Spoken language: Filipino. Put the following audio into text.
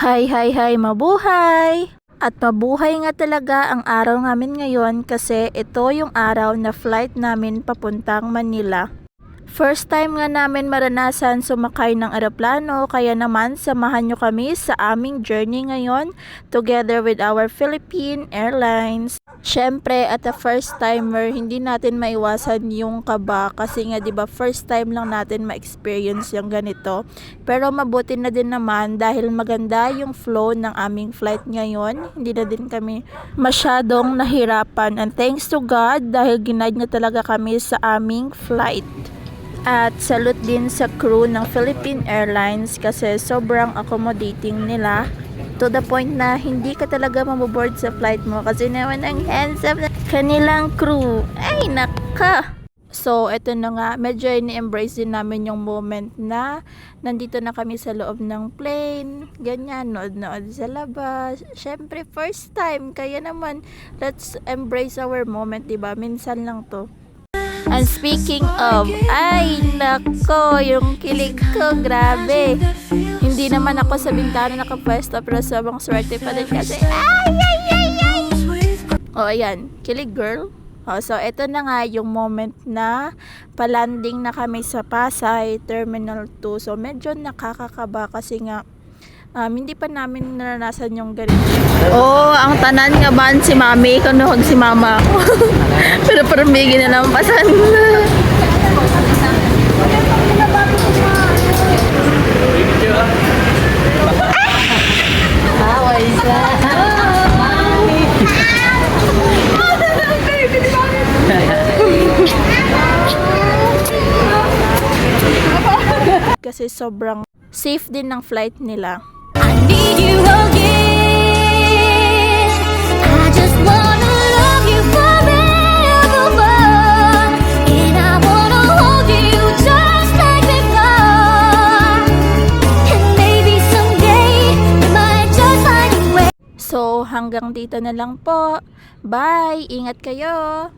Hi, hi, hi, mabuhay! At mabuhay nga talaga ang araw namin ngayon kasi ito yung araw na flight namin papuntang Manila. First time nga namin maranasan sumakay ng eroplano kaya naman samahan nyo kami sa aming journey ngayon together with our Philippine Airlines. Syempre at the first timer hindi natin maiwasan yung kaba kasi nga 'di ba first time lang natin ma-experience yung ganito. Pero mabuti na din naman dahil maganda yung flow ng aming flight ngayon. Hindi na din kami masyadong nahirapan and thanks to God dahil ginaid na talaga kami sa aming flight. At salute din sa crew ng Philippine Airlines kasi sobrang accommodating nila to the point na hindi ka talaga maboboard sa flight mo kasi naman ang handsome na kanilang crew. Ay naka! So eto na nga, medyo ini-embrace din namin yung moment na nandito na kami sa loob ng plane, ganyan, nood-nood sa labas. Syempre first time, kaya naman let's embrace our moment, diba? Minsan lang to. And speaking of, ay nako, yung kilig ko, grabe. Hindi naman ako sa bintana nakapwesto pero sobrang swerte pa din kasi ay. O ayan, kilig girl. So eto na nga yung moment na palanding na kami sa Pasay Terminal 2. So medyo nakakakaba kasi nga hindi pa namin naranasan yung ganito. Oh, ang tanan nga ban si mami, kanuhag si mama ako. Pero parang may ginalampasan. Kasi sobrang safe din ng flight nila. Need you again. I just wanna love you forever, and I wanna hold you just like before. And maybe someday we might just find a way. So hanggang dito na lang po. Bye! Ingat kayo!